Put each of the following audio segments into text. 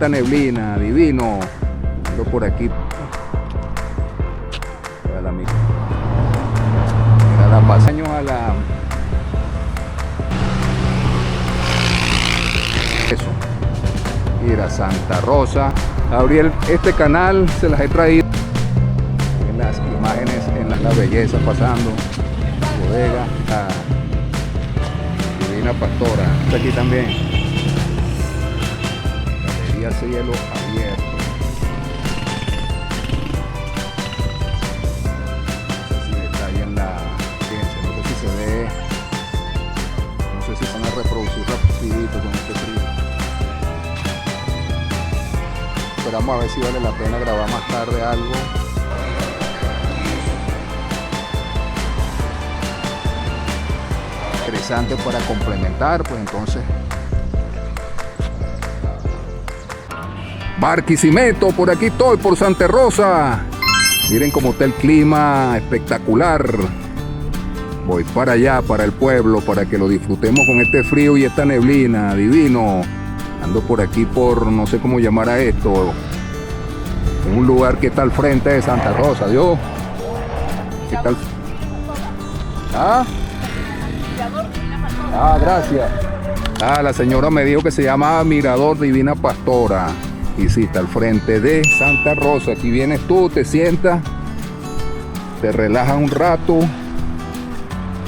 esta neblina, divino. Ando por aquí. Mira la pasaños a la... Eso. Mira, Santa Rosa. Abrí este canal, se las he traído. En las imágenes, en la belleza pasando. Bodega, la Divina Pastora. Está aquí también. Galería Cielo Abierto. Si van a reproducir rapidito con este frío. Esperamos a ver si vale la pena grabar más tarde algo. Interesante para complementar, pues entonces. Barquisimeto, por aquí estoy, por Santa Rosa. Miren cómo está el clima espectacular. Voy para allá, para el pueblo, para que lo disfrutemos con este frío y esta neblina, divino. Ando por aquí por, no sé cómo llamar a esto, en un lugar que está al frente de Santa Rosa, ¿Dios? ¿Qué tal? ¿Ah? Ah, gracias. Ah, la señora me dijo que se llama Mirador Divina Pastora. Y sí, está al frente de Santa Rosa. Aquí vienes tú, te sientas, te relajas un rato.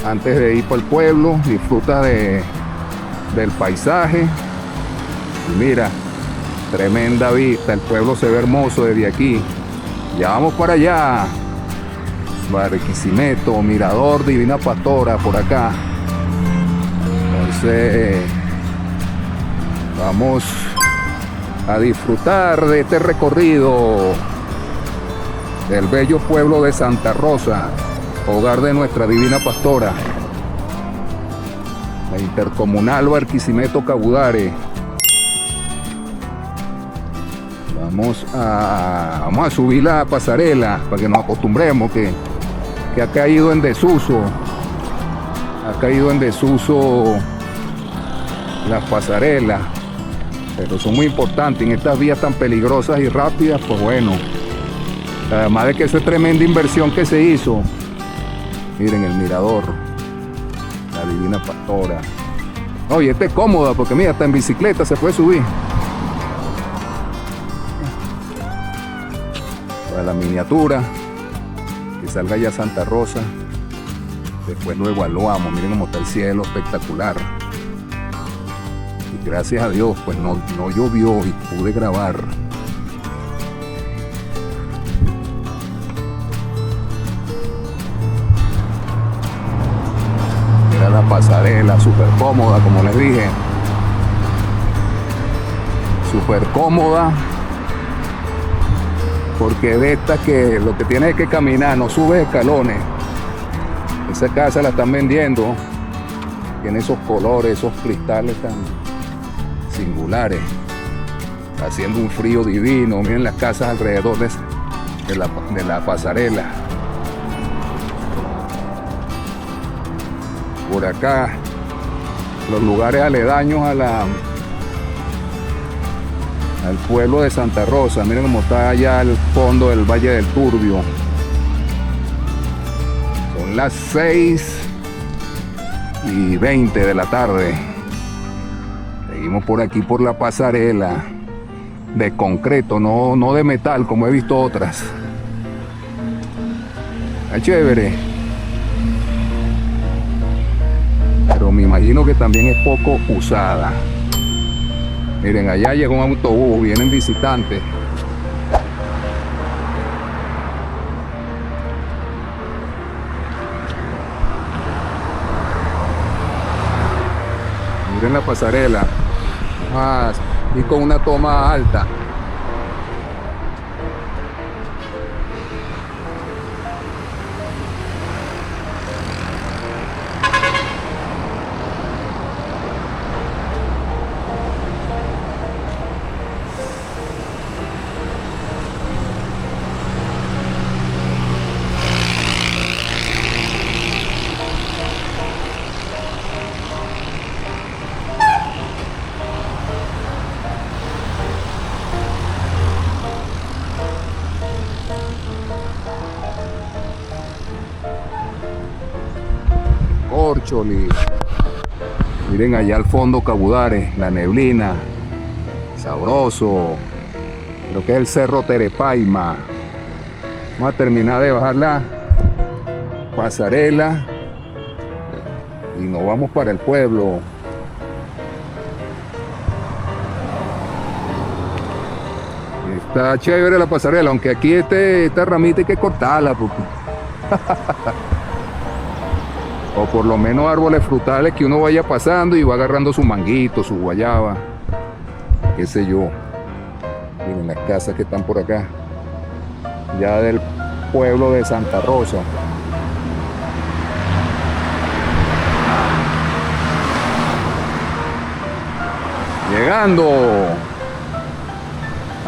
Antes de ir para el pueblo, disfruta del paisaje. Y mira, tremenda vista, el pueblo se ve hermoso desde aquí. Ya vamos para allá. Barquisimeto, Mirador Divina Pastora, por acá. Entonces, vamos a disfrutar de este recorrido del bello pueblo de Santa Rosa, hogar de nuestra Divina Pastora, la intercomunal Barquisimeto Cabudare. Vamos a subir la pasarela para que nos acostumbremos que ha caído en desuso. Ha caído en desuso las pasarelas, pero son muy importantes en estas vías tan peligrosas y rápidas. Pues bueno, además de que esa es tremenda inversión que se hizo. Miren el mirador, la Divina Pastora. Oye, esta es cómoda porque mira, hasta en bicicleta se puede subir. Para la miniatura, que salga ya Santa Rosa. Después lo evaluamos, miren cómo está el cielo espectacular. Y gracias a Dios, pues no llovió y pude grabar. La pasarela súper cómoda, como les dije, súper cómoda, porque de estas que lo que tienes es que caminar, no subes escalones. Esa casa la están vendiendo, tiene esos colores, esos cristales tan singulares, haciendo un frío divino. Miren las casas alrededor de la pasarela. Por acá, los lugares aledaños al pueblo de Santa Rosa. Miren cómo está allá al fondo del Valle del Turbio. Son las 6:20 de la tarde. Seguimos por aquí por la pasarela de concreto, no de metal como he visto otras. Está chévere. Pero me imagino que también es poco usada. Miren, allá llegó un autobús, vienen visitantes. Miren la pasarela. Y con una toma alta. Córcholi. Miren allá al fondo Cabudares, la neblina, sabroso. Lo que es el Cerro Terepaima. Vamos a terminar de bajar la pasarela y nos vamos para el pueblo. Está chévere la pasarela, aunque aquí esta ramita hay que cortarla porque o por lo menos árboles frutales que uno vaya pasando y va agarrando su manguito, su guayaba, qué sé yo. Miren las casas que están por acá, ya del pueblo de Santa Rosa. Llegando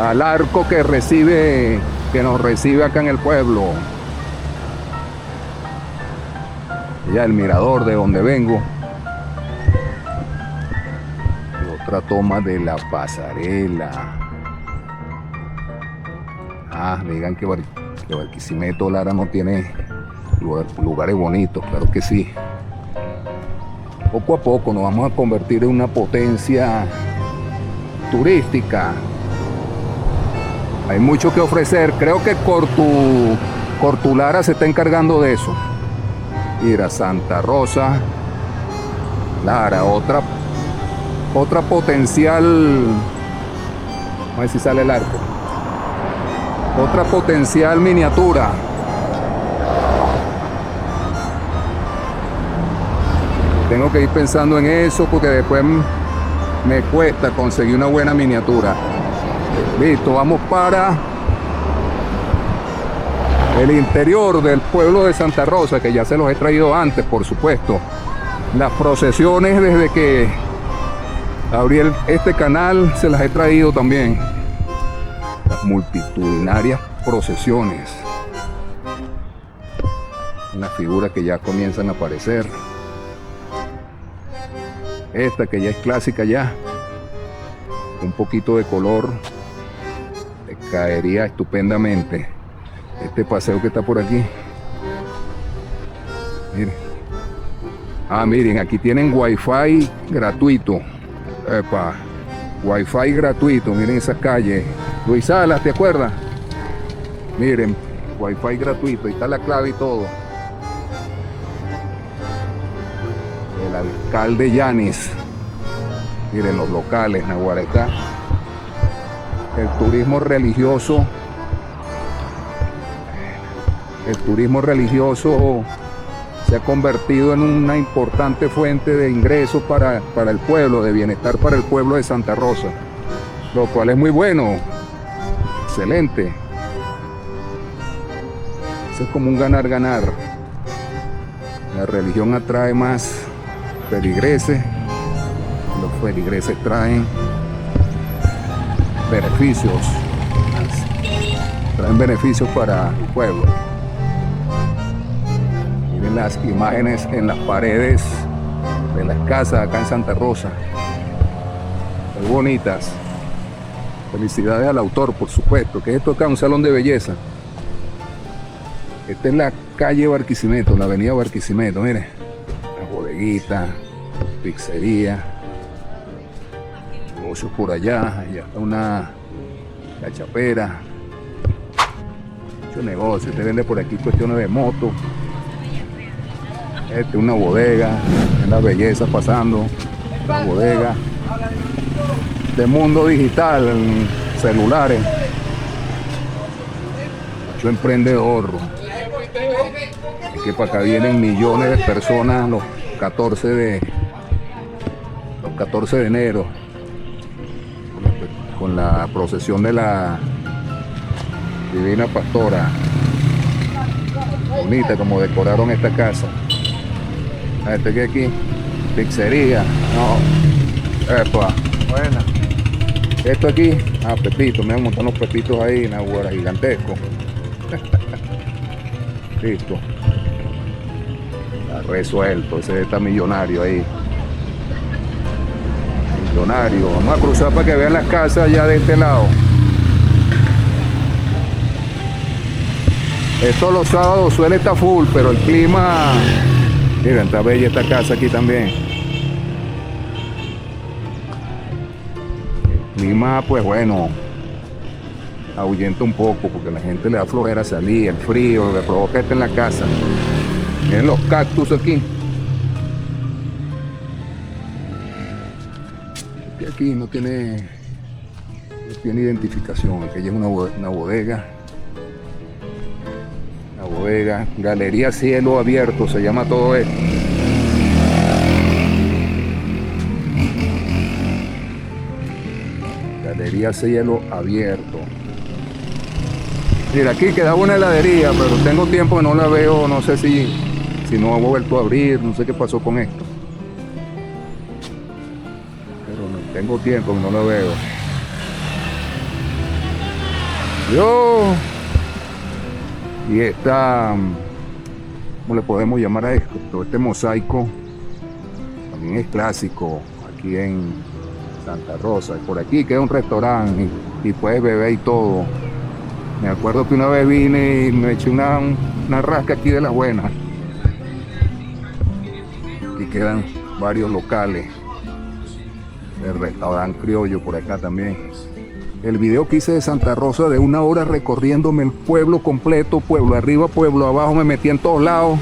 al arco que nos recibe acá en el pueblo. Ya el mirador de donde vengo. Y otra toma de la pasarela. Digan que Barquisimeto, Lara, no tiene lugares bonitos, claro que sí. Poco a poco nos vamos a convertir en una potencia turística. Hay mucho que ofrecer. Creo que Cortulara se está encargando de eso. Ir a Santa Rosa, Lara, otra potencial. Vamos a ver si sale el arco. Otra potencial miniatura. Tengo que ir pensando en eso porque después me cuesta conseguir una buena miniatura. Listo, vamos para el interior del pueblo de Santa Rosa, que ya se los he traído antes, por supuesto. Las procesiones, desde que abrí este canal, se las he traído también. Las multitudinarias procesiones. Las figuras que ya comienzan a aparecer. Esta que ya es clásica ya. Un poquito de color. Te caería estupendamente. Este paseo que está por aquí. Miren. Miren, aquí tienen wifi gratuito. Epa, wifi gratuito. Miren esas calles. Luis Salas, ¿te acuerdas? Miren, wifi gratuito. Ahí está la clave y todo. El alcalde Yanis. Miren los locales, Naguará, está. El turismo religioso. El turismo religioso se ha convertido en una importante fuente de ingresos para el pueblo, de bienestar para el pueblo de Santa Rosa, lo cual es muy bueno, excelente. Eso es como un ganar-ganar. La religión atrae más feligreses, los feligreses traen beneficios para el pueblo. Las imágenes en las paredes de las casas acá en Santa Rosa, muy bonitas. Felicidades al autor, por supuesto. ¿Qué es esto acá? Un salón de belleza. Esta es la calle Barquisimeto, la avenida Barquisimeto. Miren, la bodeguita, pizzería, negocios por allá. Allá está una cachapera, mucho negocio. Te vende por aquí cuestiones de moto. Una bodega, en la belleza pasando, la bodega de mundo digital, celulares, mucho emprendedor. Es que para acá vienen millones de personas los 14 de enero con la procesión de la Divina Pastora. Bonita como decoraron esta casa. Este que aquí, pizzería, no, epa, buena. Esto aquí, pepitos, me han montado unos pepitos ahí, una huera gigantesco. Listo. Está resuelto, ese está millonario ahí. Millonario. Vamos a cruzar para que vean las casas ya de este lado. Esto los sábados suele estar full, pero el clima Miren, está bella esta casa aquí también. El clima, pues bueno, ahuyenta un poco porque a la gente le da flojera salir, el frío, le provoca estar en la casa. Miren los cactus aquí. Este aquí no tiene identificación. Aquella es una bodega. Una bodega. Galería Cielo Abierto se llama todo esto. Galería Cielo Abierto. Mira, aquí quedaba una heladería, pero tengo tiempo que no la veo. No sé si no ha vuelto a abrir. No sé qué pasó con esto. Pero no tengo tiempo que no la veo. Y esta, ¿cómo le podemos llamar a esto? Todo este mosaico también es clásico aquí en Santa Rosa. Por aquí queda un restaurante y puedes beber y todo. Me acuerdo que una vez vine y me eché una rasca aquí de las buenas. Aquí quedan varios locales. El restaurante criollo por acá también. El video que hice de Santa Rosa de 1 hora recorriéndome el pueblo completo, pueblo arriba, pueblo abajo, me metí en todos lados.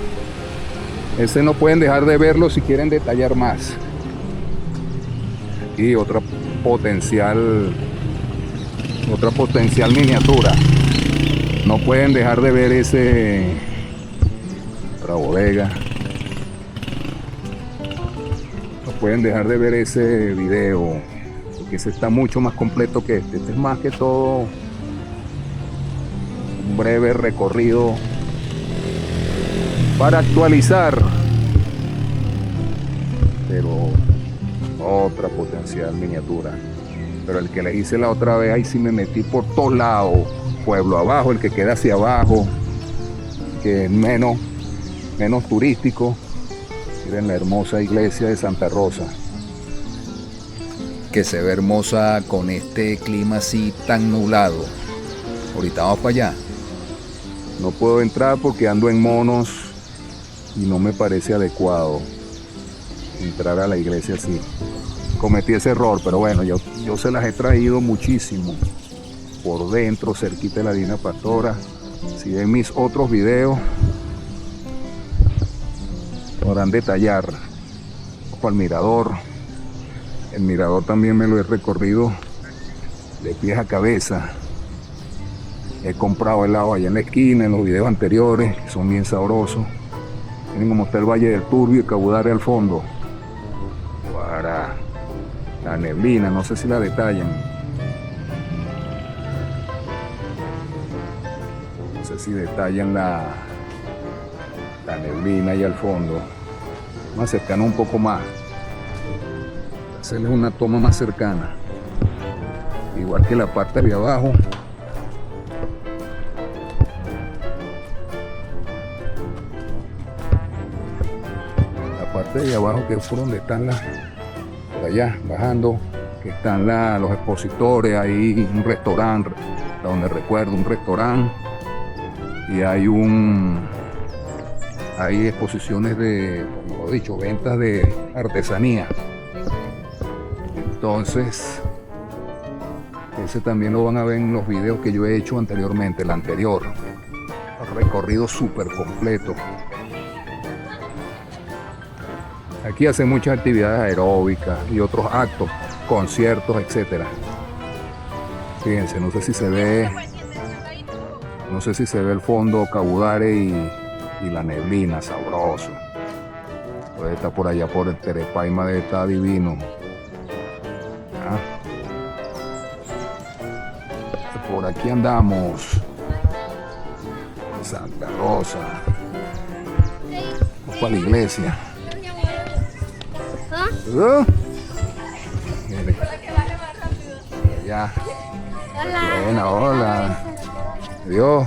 Ese no pueden dejar de verlo si quieren detallar más. Y otra potencial miniatura. No pueden dejar de ver otra bodega. No pueden dejar de ver ese video. Que ese está mucho más completo que este. Este es más que todo un breve recorrido para actualizar, pero otra potencial miniatura. Pero el que le hice la otra vez, ahí sí me metí por todos lados, pueblo abajo, el que queda hacia abajo, que es menos turístico. Miren la hermosa iglesia de Santa Rosa, que se ve hermosa con este clima así tan nublado. Ahorita vamos para allá. No puedo entrar porque ando en monos y no me parece adecuado entrar a la iglesia así. Cometí ese error, pero bueno, yo se las he traído muchísimo por dentro, cerquita de la Divina Pastora. Si ven mis otros videos, podrán detallar. Ojo al mirador. El mirador también me lo he recorrido de pies a cabeza. He comprado helado allá en la esquina, en los videos anteriores, que son bien sabrosos. Miren cómo está el Valle del Turbio y Cabudare al fondo. Para la neblina, no sé si la detallan. No sé si detallan la neblina ahí al fondo. Vamos a acercarnos un poco más. Hacerles una toma más cercana. Igual que la parte de abajo. La parte de abajo, que es por donde están por allá, bajando, que están los expositores, hay un restaurante, donde recuerdo, un restaurante, y hay exposiciones de, como lo he dicho, ventas de artesanía. Entonces, ese también lo van a ver en los videos que yo he hecho anteriormente, el anterior. El recorrido súper completo. Aquí hacen muchas actividades aeróbicas y otros actos, conciertos, etcétera. Fíjense, no sé si se ve el fondo Cabudare y la neblina, sabroso. Puede estar por allá por el Terepaima, de estar divino. Por aquí andamos. Santa Rosa. Vamos para la iglesia. Mire. Ya. Hola. Buena, hola. Adiós.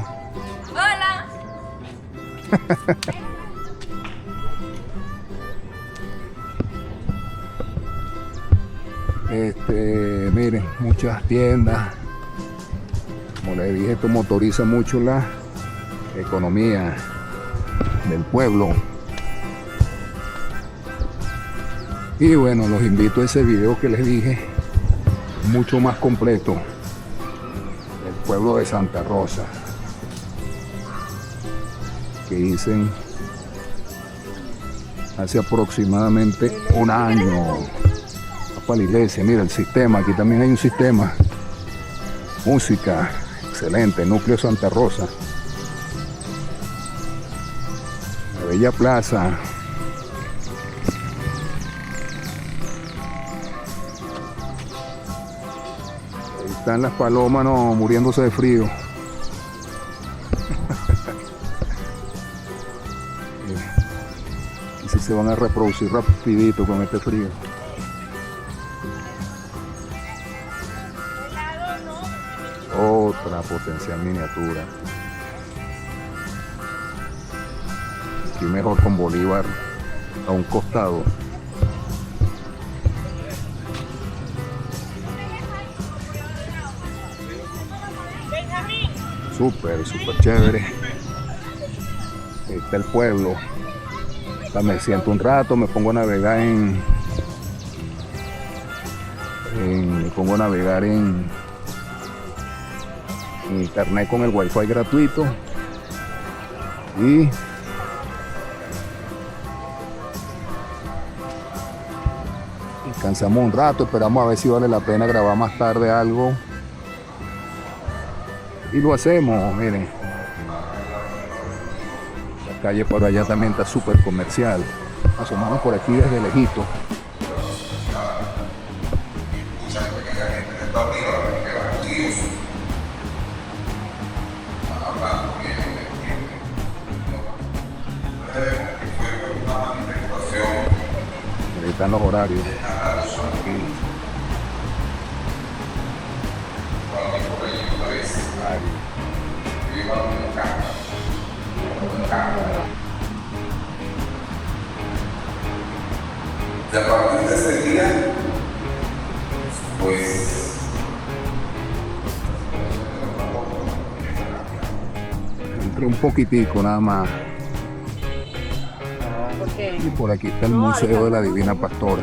Hola. Miren, muchas tiendas. Como les dije, esto motoriza mucho la economía del pueblo. Y bueno, los invito a ese video que les dije, mucho más completo, del pueblo de Santa Rosa, que hice hace aproximadamente un año. Para la iglesia, mira el sistema, aquí también hay un sistema, música, excelente, núcleo Santa Rosa, la bella plaza. Ahí están las palomas, no, muriéndose de frío. Y si se van a reproducir rapidito con este frío. Otra potencial miniatura. Aquí mejor con Bolívar a un costado. Súper chévere. Ahí está el pueblo. Me siento un rato, me pongo a navegar en internet con el wifi gratuito y descansamos un rato, esperamos a ver si vale la pena grabar más tarde algo y lo hacemos. Miren, la calle por allá también está súper comercial. Asomamos por aquí desde lejito. Ahí están los horarios. Y a partir de ese día, pues Entré un poquitico nada más. Y por aquí está el Museo de la Divina Pastora.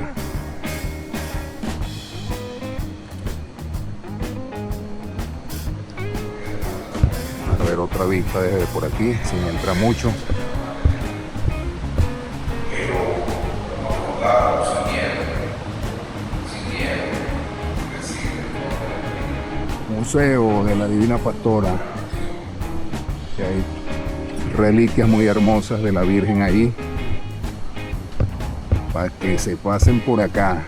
A ver otra vista desde por aquí, sin entrar mucho. Museo de la Divina Pastora, que hay reliquias muy hermosas de la Virgen ahí, para que se pasen por acá.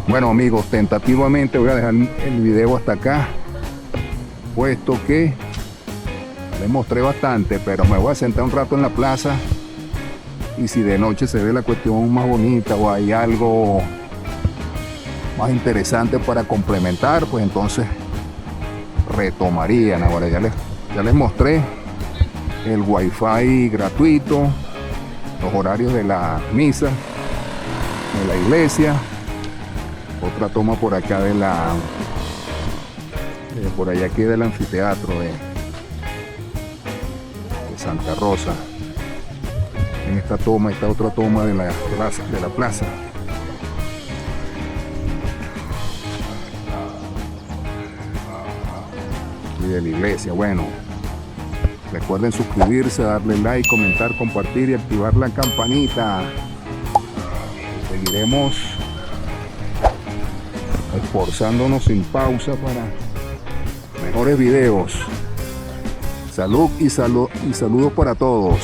Bueno amigos, tentativamente voy a dejar el video hasta acá, puesto que les mostré bastante, pero me voy a sentar un rato en la plaza y si de noche se ve la cuestión más bonita o hay algo más interesante para complementar, pues entonces retomarían. Ahora ya les mostré el wifi gratuito, los horarios de la misa de la iglesia, otra toma por acá de por allá aquí del anfiteatro de Santa Rosa. En esta toma está otra toma de la plaza. De la iglesia. Bueno, recuerden suscribirse, darle like, comentar, compartir y activar la campanita. Seguiremos esforzándonos sin pausa para mejores videos. Salud y saludos para todos.